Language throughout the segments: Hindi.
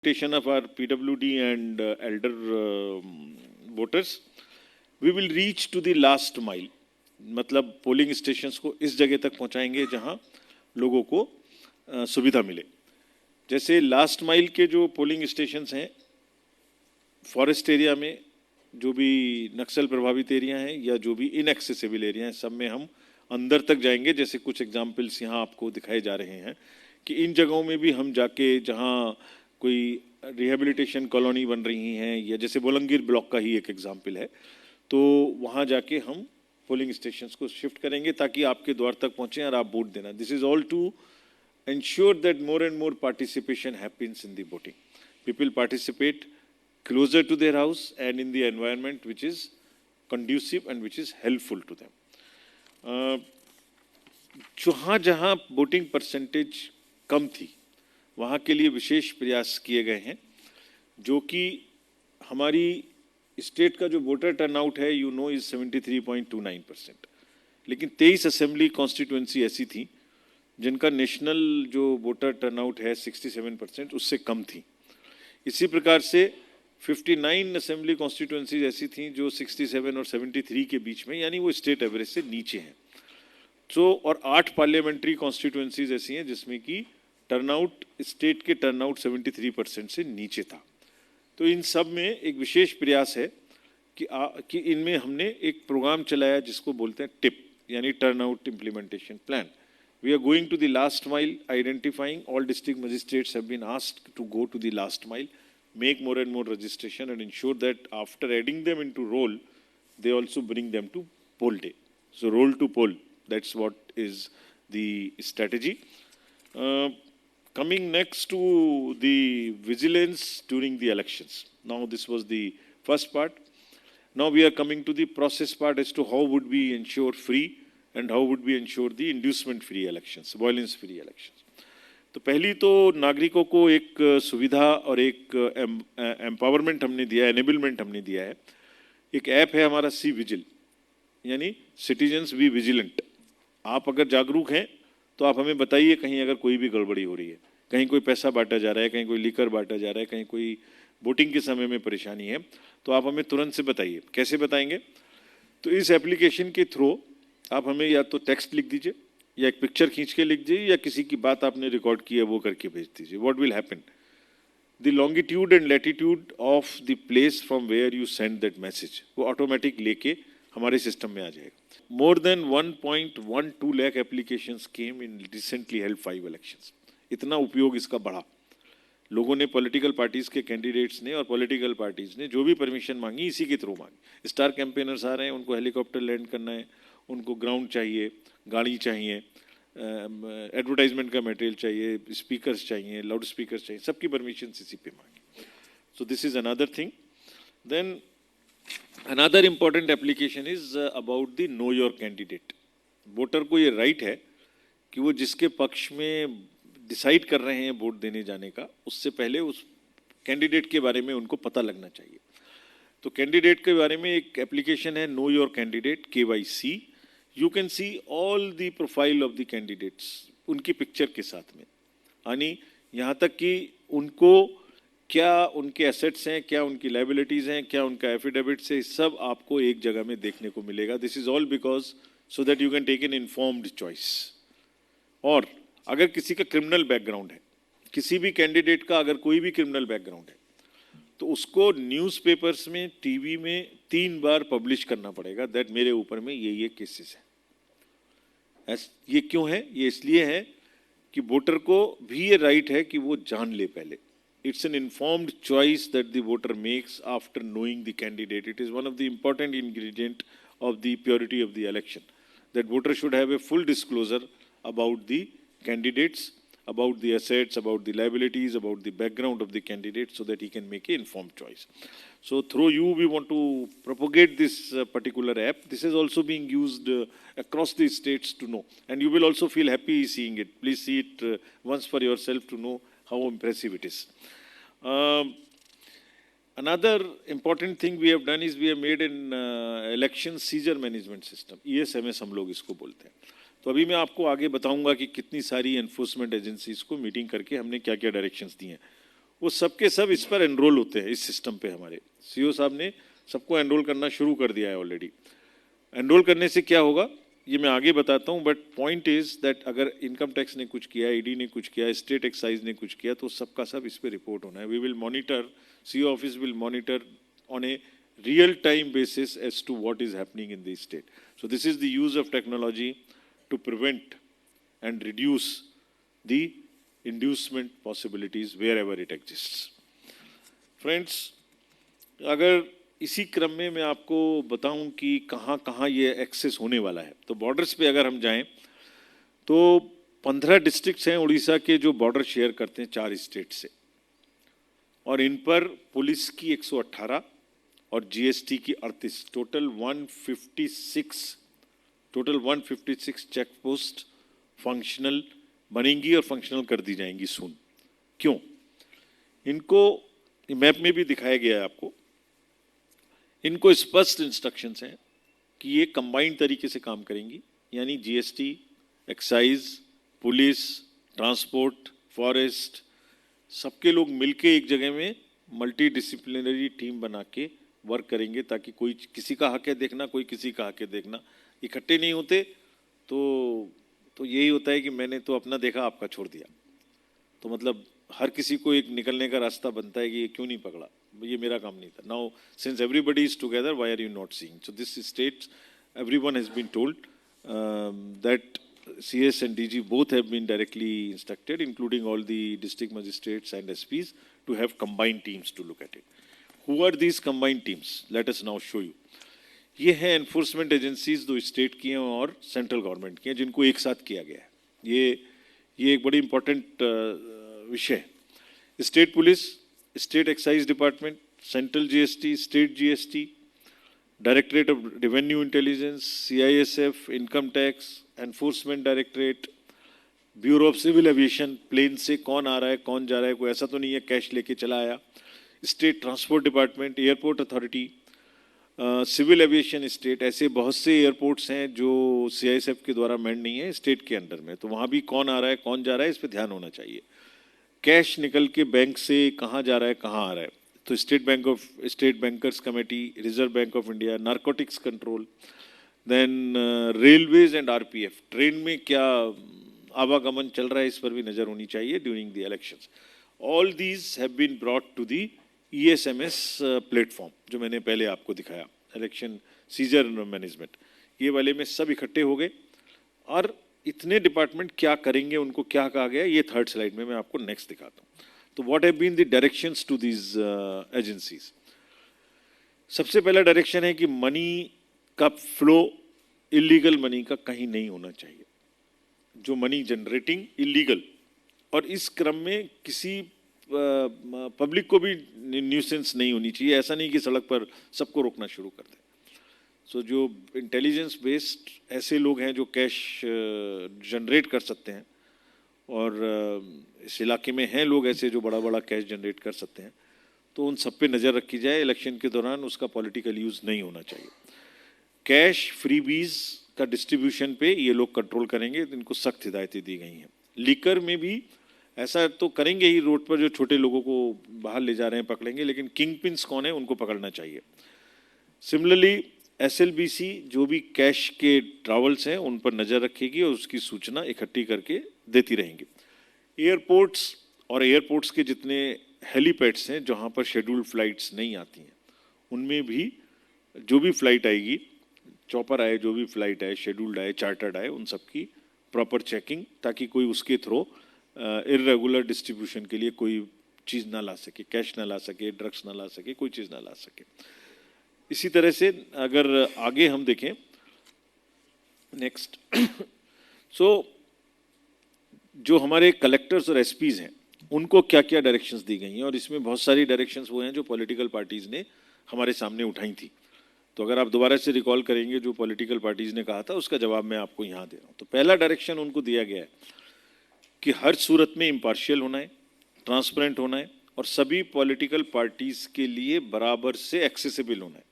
Of our PWD and elder voters, we will reach to the last mile. मतलब पोलिंग स्टेशंस को इस जगह तक पहुंचाएंगे जहां लोगों को सुविधा मिले। जैसे लास्ट माइल के जो पोलिंग स्टेशंस हैं फॉरेस्ट एरिया में, जो भी नक्सल प्रभावित एरिया हैं या जो भी इनएक्सेसिबल एरिया हैं, सब में हम अंदर तक जाएंगे। जैसे कुछ एग्जाम्पल्स यहाँ आपको दिखाए जा रहे हैं कि इन जगहों में भी हम जाके जहाँ कोई रिहेबिलिटेशन कॉलोनी बन रही हैं, या जैसे बोलंगीर ब्लॉक का ही एक एग्जाम्पल है, तो वहाँ जाके हम पोलिंग स्टेशंस को शिफ्ट करेंगे ताकि आपके द्वार तक पहुँचें और आप वोट देना। This is all to ensure that more and more participation happens in the voting. People participate closer to their house and in the environment which is conducive and which is helpful to them. जहाँ वोटिंग परसेंटेज कम थी वहाँ के लिए विशेष प्रयास किए गए हैं, जो कि हमारी स्टेट का जो वोटर टर्नआउट है इज 73.29%, लेकिन 23 असेंबली कॉन्स्टिट्यूएंसी ऐसी थी जिनका नेशनल जो वोटर टर्नआउट है 67%, उससे कम थी। इसी प्रकार से 59 असेंबली कॉन्स्टिट्यूएंसीज ऐसी थी जो 67 और 73 के बीच में, यानी वो स्टेट एवरेज से नीचे हैं। और 8 पार्लियामेंट्री कॉन्स्टिट्यूएंसीज ऐसी हैं जिसमें कि टर्नआउट, स्टेट के टर्नआउट 73% से नीचे था। तो इन सब में एक विशेष प्रयास है कि इनमें हमने एक प्रोग्राम चलाया जिसको बोलते हैं टिप, यानी turnout implementation plan. We are going to the last mile, identifying all district magistrates have been asked to go to the last mile, make more and more registration and ensure that after adding them into roll, they also bring them to poll day. So roll to poll, that's what is the strategy. Coming next to the vigilance during the elections. Now this was the first part. Now we are coming to the process part as to how would we ensure free and how would we ensure the inducement free elections, violence free elections. तो पहली तो नागरिकों को एक सुविधा और एक एम्पावरमेंट हमने दिया है, एनेबलमेंट हमने दिया है। एक ऐप है हमारा सी विजिल, यानी सिटीजन्स बी विजिलेंट। आप अगर जागरूक हैं तो आप हमें बताइए कहीं अगर कोई भी गड़बड़ी हो रही है, कहीं कोई पैसा बांटा जा रहा है, कहीं कोई लीकर बांटा जा रहा है, कहीं कोई वोटिंग के समय में परेशानी है, तो आप हमें तुरंत से बताइए। कैसे बताएंगे? तो इस एप्लीकेशन के थ्रू आप हमें या तो टेक्स्ट लिख दीजिए, या एक पिक्चर खींच के लिख दीजिए, या किसी की बात आपने रिकॉर्ड की है वो करके भेज दीजिए। What will happen? The longitude and latitude of the place from where you send that message वो ऑटोमेटिक लेके हमारे सिस्टम में आ जाएगा। More than 1.12 lakh applications came in recently held 5 elections. इतना उपयोग इसका बढ़ा। लोगों ने, पॉलिटिकल पार्टीज के कैंडिडेट्स ने और पॉलिटिकल पार्टीज ने जो भी परमिशन मांगी इसी के थ्रू मांगी। स्टार कैंपेनर्स आ रहे हैं, उनको हेलीकॉप्टर लैंड करना है, उनको ग्राउंड चाहिए, गाड़ी चाहिए, एडवर्टाइजमेंट का मटेरियल चाहिए, स्पीकर्स चाहिए, लाउड स्पीकर्स चाहिए, सबकी परमिशन इसी पे मांगी। So this is another thing. Then another important application is about the know your candidate. Voter को ये राइट है कि वो जिसके पक्ष में डिसाइड कर रहे हैं वोट देने जाने का, उससे पहले उस कैंडिडेट के बारे में उनको पता लगना चाहिए। तो कैंडिडेट के बारे में एक एप्लीकेशन है no your candidate KYC। You can see all the profile of the candidates, उनकी पिक्चर के साथ में, यानी यहाँ तक कि उनको क्या उनके एसेट्स हैं, क्या उनकी लाइबिलिटीज हैं, क्या उनका एफिडेविट्स है, सब आपको एक जगह में देखने को मिलेगा। This is all because so that you can take an informed choice. और अगर किसी का क्रिमिनल बैकग्राउंड है, किसी भी कैंडिडेट का अगर कोई भी क्रिमिनल बैकग्राउंड है, तो उसको न्यूज़पेपर्स में, टीवी में 3 बार पब्लिश करना पड़ेगा दैट मेरे ऊपर में ये केसेस है। ये क्यों है? ये इसलिए है कि वोटर को भी ये राइट है कि वो जान ले पहले। It's an informed choice that the voter makes after knowing the candidate. It is one of the important ingredient of the purity of the election, that voter should have a full disclosure about the candidates, about the assets, about the liabilities, about the background of the candidate, so that he can make an informed choice. So through you, we want to propagate this particular app. This is also being used across the states to know. And you will also feel happy seeing it. Please see it once for yourself to know how impressive it is. Another important thing we have done is we have made an election seizure management system. ESMS हम लोग इसको बोलते हैं। तो अभी मैं आपको आगे बताऊंगा कि कितनी सारी एनफोर्समेंट एजेंसीज को मीटिंग करके हमने क्या क्या डायरेक्शंस दिए हैं। वो सबके सब इस पर एनरोल होते हैं, इस सिस्टम पे। हमारे सीईओ साहब ने सबको एनरोल करना शुरू कर दिया है ऑलरेडी। एनरोल करने से क्या होगा ये मैं आगे बताता हूँ, बट पॉइंट इज दैट अगर इनकम टैक्स ने कुछ किया, ईडी ने कुछ किया, स्टेट एक्साइज ने कुछ किया, तो सबका सब इस पे रिपोर्ट होना है। We will monitor, CEO office will monitor on a real time basis as to what is happening in the state. So this is the use of technology to prevent and reduce the inducement possibilities wherever it exists. Friends, अगर इसी क्रम में मैं आपको बताऊं कि कहाँ कहाँ ये एक्सेस होने वाला है, तो बॉर्डर्स पे अगर हम जाएं तो 15 डिस्ट्रिक्ट्स हैं उड़ीसा के जो बॉर्डर शेयर करते हैं 4 स्टेट से, और इन पर पुलिस की 118 और जीएसटी की 38, टोटल 156 चेक पोस्ट फंक्शनल बनेंगी और फंक्शनल कर दी जाएंगी सून। क्यों? इनको मैप में भी दिखाया गया है आपको। इनको स्पष्ट इंस्ट्रक्शंस हैं कि ये कंबाइंड तरीके से काम करेंगी, यानी GST, excise, police, transport, forest, सबके लोग मिलके एक जगह में मल्टी डिसिप्लिनरी टीम बना के वर्क करेंगे, ताकि कोई किसी का हक है देखना, कोई किसी का हक है देखना। इकट्ठे नहीं होते तो यही होता है कि मैंने तो अपना देखा, आपका छोड़ दिया। तो मतलब हर किसी को एक निकलने का रास्ता बनता है कि ये क्यों नहीं पकड़ा, ये मेरा काम नहीं था। Now since everybody is together, why are you not seeing? So this state everyone has been told that CS and DG both have been directly instructed, including all the district magistrates and SPs, to have combined teams to look at it. Who are these combined teams? Let us now show you. ये हैं एनफोर्समेंट एजेंसीज, दो स्टेट की हैं और सेंट्रल गवर्नमेंट की हैं, जिनको एक साथ किया गया है। ये एक बड़ी इंपॉर्टेंट विषय है। State police, state excise department, central GST, state GST, directorate of revenue intelligence, CISF, income tax, enforcement directorate, bureau of civil aviation, plane से कौन आ रहा है कौन जा रहा है, कोई ऐसा तो नहीं है कैश लेके चला आया, state transport department, airport authority, civil aviation state. ऐसे बहुत से एयरपोर्ट्स हैं जो CISF के द्वारा मैंड नहीं है, स्टेट के अंडर में, तो वहाँ भी कौन आ रहा है कौन जा रहा है इस पर ध्यान होना चाहिए। कैश निकल के बैंक से कहाँ जा रहा है कहाँ आ रहा है, तो state bankers committee, reserve bank of India, narcotics control, then railways and RPF, train में क्या आवागमन चल रहा है इस पर भी नजर होनी चाहिए during the elections. All these have been brought to the ESMS platform, जो मैंने पहले आपको दिखाया, इलेक्शन सीजर मैनेजमेंट। ये वाले में सब इकट्ठे हो गए, और इतने डिपार्टमेंट क्या करेंगे, उनको क्या कहा गया, ये थर्ड स्लाइड में मैं आपको नेक्स्ट दिखाता हूँ। तो what have been the directions to these agencies. सबसे पहला डायरेक्शन है कि मनी का फ्लो, इलीगल मनी का कहीं नहीं होना चाहिए, जो मनी जनरेटिंग इलीगल, और इस क्रम में किसी पब्लिक को भी न्यूसेंस नहीं होनी चाहिए। ऐसा नहीं कि सड़क पर सबको रोकना शुरू कर दें। सो जो इंटेलिजेंस बेस्ड ऐसे लोग हैं जो कैश जनरेट कर सकते हैं, और इस इलाके में हैं लोग ऐसे जो बड़ा बड़ा कैश जनरेट कर सकते हैं, तो उन सब पे नज़र रखी जाए। इलेक्शन के दौरान उसका पॉलिटिकल यूज़ नहीं होना चाहिए। कैश फ्रीबीज का डिस्ट्रीब्यूशन पे ये लोग कंट्रोल करेंगे, इनको सख्त हिदायतें दी गई हैं। लीकर में भी ऐसा तो करेंगे ही, रोड पर जो छोटे लोगों को बाहर ले जा रहे हैं पकड़ेंगे, लेकिन किंग पिन्स कौन है उनको पकड़ना चाहिए। सिमिलरली SLBC जो भी कैश के ट्रैवल्स हैं उन पर नज़र रखेगी और उसकी सूचना इकट्ठी करके देती रहेंगी। एयरपोर्ट्स और एयरपोर्ट्स के जितने हेलीपैड्स हैं जहाँ पर शेड्यूल्ड फ्लाइट्स नहीं आती हैं, उनमें भी जो भी फ्लाइट आएगी, चॉपर आए, जो भी फ्लाइट आए, शेड्यूल्ड आए, चार्टर्ड आए, उन सब की प्रॉपर चेकिंग, ताकि कोई उसके थ्रू इर्रेगुलर डिस्ट्रीब्यूशन के लिए कोई चीज़ ना ला सके, कैश ना ला सके, ड्रग्स ना ला सके, कोई चीज़ ना ला सके। इसी तरह से अगर आगे हम देखें नेक्स्ट सो जो हमारे कलेक्टर्स और SPs हैं उनको क्या क्या डायरेक्शंस दी गई हैं, और इसमें बहुत सारी डायरेक्शंस वो हैं जो पॉलिटिकल पार्टीज़ ने हमारे सामने उठाई थी। तो अगर आप दोबारा से रिकॉल करेंगे जो पॉलिटिकल पार्टीज़ ने कहा था, उसका जवाब मैं आपको यहाँ दे रहा हूँ। तो पहला डायरेक्शन उनको दिया गया है कि हर सूरत में इम्पार्शियल होना है, ट्रांसपेरेंट होना है, और सभी पॉलिटिकल पार्टीज के लिए बराबर से एक्सेसिबल होना है।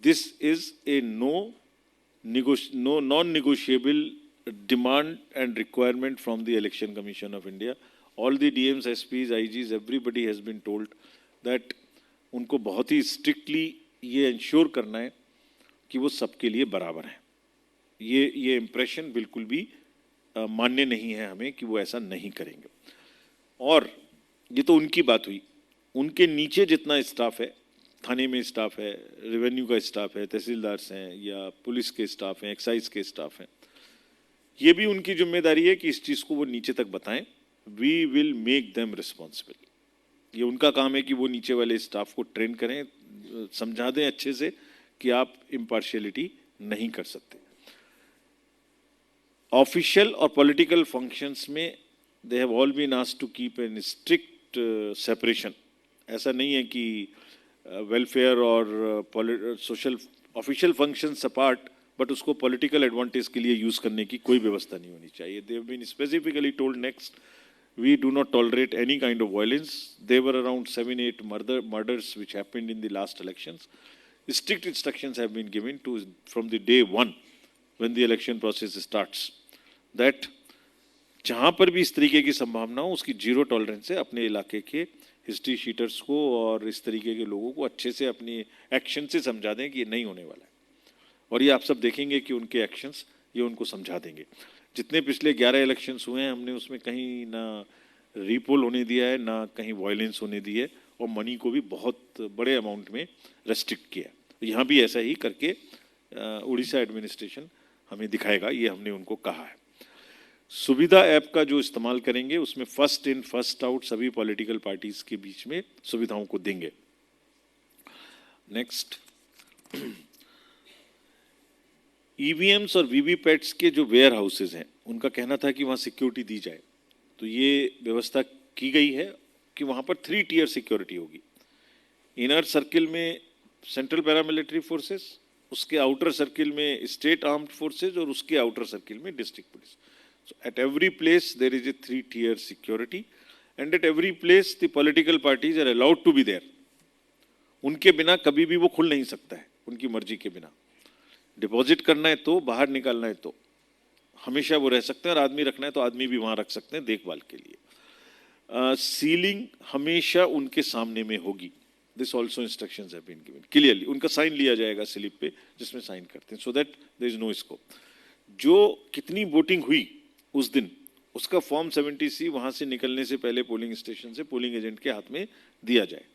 This is a non negotiable demand and requirement from the election commission of India all the DMs, SPs, IGs, everybody has been told that उनको बहुत ही स्ट्रिक्टली ये इंश्योर करना है कि वो सबके लिए बराबर हैं। ये इम्प्रेशन बिल्कुल भी मान्य नहीं है हमें कि वो ऐसा नहीं करेंगे। और ये तो उनकी बात हुई, उनके नीचे जितना स्टाफ है, थाने में स्टाफ है, रेवेन्यू का स्टाफ है, तहसीलदार्स हैं या पुलिस के स्टाफ हैं, एक्साइज के स्टाफ हैं, ये भी उनकी जिम्मेदारी है कि इस चीज़ को वो नीचे तक बताएं। We will make them responsible. ये उनका काम है कि वो नीचे वाले स्टाफ को ट्रेन करें, समझा दें अच्छे से कि आप इम्पार्शियलिटी नहीं कर सकते। ऑफिशियल और पॉलिटिकल फंक्शंस में they have all been asked to keep an strict separation. ऐसा नहीं है कि वेलफेयर और social official functions apart, but उसको पॉलिटिकल एडवांटेज के लिए यूज करने की कोई व्यवस्था नहीं होनी चाहिए। They have been specifically told next, we do not tolerate any kind of violence. There were around 7-8 murders which happened in the last elections. Strict instructions have been given to from the day one when the election process starts that जहाँ पर भी इस तरीके की संभावना हो उसकी जीरो टॉलरेंस है। अपने इलाके के हिस्ट्री शीटर्स को और इस तरीके के लोगों को अच्छे से अपनी एक्शन से समझा दें कि ये नहीं होने वाला है, और ये आप सब देखेंगे कि उनके एक्शंस ये उनको समझा देंगे। जितने पिछले 11 इलेक्शंस हुए हैं हमने उसमें कहीं ना रीपोल होने दिया है, ना कहीं वायलेंस होने दी है, और मनी को भी बहुत बड़े अमाउंट में रेस्ट्रिक्ट किया है। यहाँ भी ऐसा ही करके उड़ीसा एडमिनिस्ट्रेशन हमें दिखाएगा, ये हमने उनको कहा है। सुविधा ऐप का जो इस्तेमाल करेंगे उसमें फर्स्ट इन फर्स्ट आउट सभी पॉलिटिकल पार्टीज के बीच में सुविधाओं को देंगे। नेक्स्ट, ईवीएम्स और वीवीपैट्स के जो वेयर हाउसेज हैं उनका कहना था कि वहाँ सिक्योरिटी दी जाए, तो ये व्यवस्था की गई है कि वहाँ पर 3 टियर सिक्योरिटी होगी। इनर सर्किल में सेंट्रल पैरामिलिट्री फोर्सेस, उसके आउटर सर्किल में स्टेट आर्म्ड फोर्सेज और उसके आउटर सर्किल में district police. So at every place there is a 3 tier security and at every place the political parties are allowed to be there. उनके बिना कभी भी वो खुल नहीं सकता है, उनकी मर्जी के बिना। डिपॉजिट करना है तो, बाहर निकालना है तो हमेशा वो रह सकते हैं, और आदमी रखना है तो आदमी भी वहां रख सकते हैं देखभाल के लिए। सीलिंग हमेशा उनके सामने में होगी। This also instructions have been given clearly. उनका साइन लिया जाएगा स्लिप पे जिसमें साइन करते हैं, so that there is no scope. जो कितनी वोटिंग हुई उस दिन उसका फॉर्म 70C वहां से निकलने से पहले पोलिंग स्टेशन से पोलिंग एजेंट के हाथ में दिया जाए।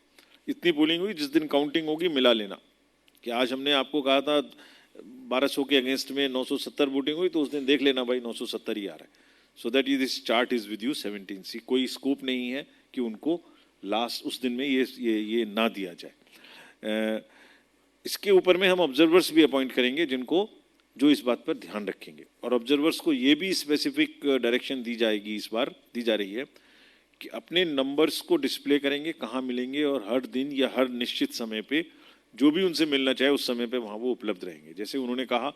इतनी पोलिंग हुई, जिस दिन काउंटिंग होगी मिला लेना कि आज हमने आपको कहा था 1200 के अगेंस्ट में 970 वोटिंग हुई, तो उस दिन देख लेना भाई 970 ही आ रहा है। So that this chart is with you 17C। कोई स्कोप नहीं है कि उनको लास्ट उस दिन में ये ना दिया जाए। इसके ऊपर में हम ऑब्जर्वर्स भी अपॉइंट करेंगे जिनको जो इस बात पर ध्यान रखेंगे, और ऑब्जर्वर्स को ये भी स्पेसिफिक डायरेक्शन दी जाएगी, इस बार दी जा रही है कि अपने नंबर्स को डिस्प्ले करेंगे कहाँ मिलेंगे, और हर दिन या हर निश्चित समय पे जो भी उनसे मिलना चाहे उस समय पे वहाँ वो उपलब्ध रहेंगे। जैसे उन्होंने कहा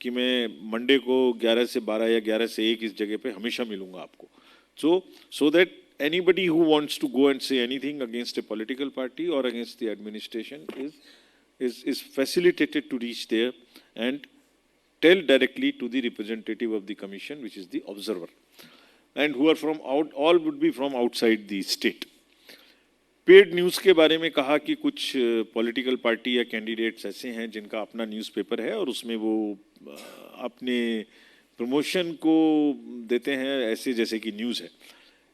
कि मैं मंडे को 11 से 12 या 11 से 1 इस जगह पे हमेशा मिलूंगा आपको, so that anybody who wants to go and say anything against a political party or against the administration is facilitated to reach there and tell directly to the representative of the commission, which is the observer, and who are from all would be from outside the state. Paid news के बारे में कहा कि कुछ पॉलिटिकल पार्टी या कैंडिडेट्स ऐसे हैं जिनका अपना न्यूज़पेपर है और उसमें वो अपने प्रमोशन को देते हैं ऐसे जैसे कि न्यूज़ है।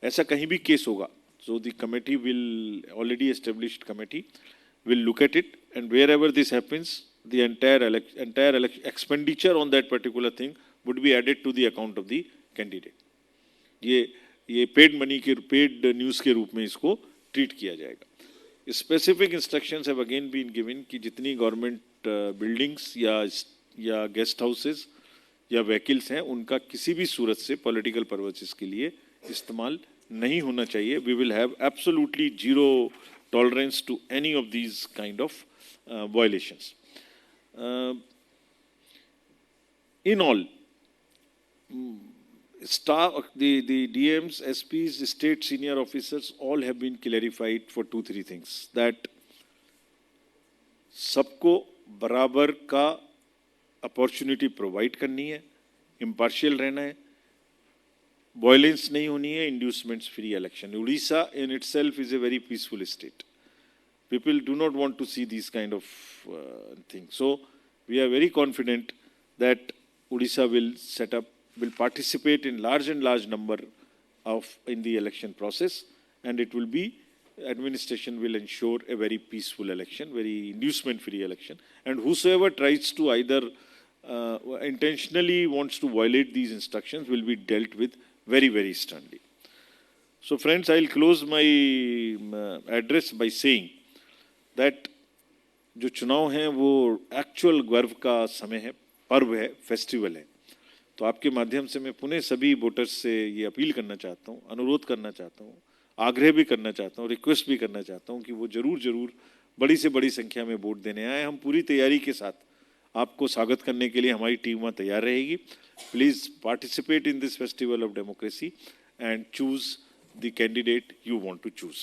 ऐसा कहीं भी केस होगा, so the committee will already established committee will look at it, and wherever this happens the entire expenditure on that particular thing would be added to the account of the candidate. ये पेड मनी के पेड न्यूज़ के रूप में इसको ट्रीट किया जाएगा। Specific instructions have again been given कि जितनी गवर्नमेंट बिल्डिंग्स या गेस्ट हाउसेस या व्हीकल्स हैं उनका किसी भी सूरत से पॉलिटिकल पर्पसेस के लिए इस्तेमाल नहीं होना चाहिए। We will have absolutely zero tolerance to any of these kind of violations. In all staff, the DMs, SPs, state senior officers, all have been clarified for 2-3 things. That सबको बराबर का अपॉर्चुनिटी प्रोवाइड करनी है, इम्पार्शियल रहना है, वायलेंस नहीं होनी है, inducements free election. Odisha in itself is a very peaceful state. People do not want to see these kind of things. So we are very confident that Odisha will participate in large number in the election process, and it will be, administration will ensure a very peaceful election, very inducement-free election. And whosoever tries to either intentionally wants to violate these instructions will be dealt with very sternly. So friends, I'll close my address by saying that जो चुनाव हैं वो एक्चुअल गर्व का समय है, पर्व है, फेस्टिवल है. तो आपके माध्यम से मैं पुनः सभी वोटर्स से ये अपील करना चाहता हूँ, अनुरोध करना चाहता हूँ, आग्रह भी करना चाहता हूँ, रिक्वेस्ट भी करना चाहता हूँ कि वो जरूर बड़ी से बड़ी संख्या में वोट देने आए. हम पूरी तैयारी के साथ आपको स्वागत करने के लिए हमारी टीम वहाँ तैयार रहेगी. Please participate in this festival of democracy and choose the candidate you want to choose.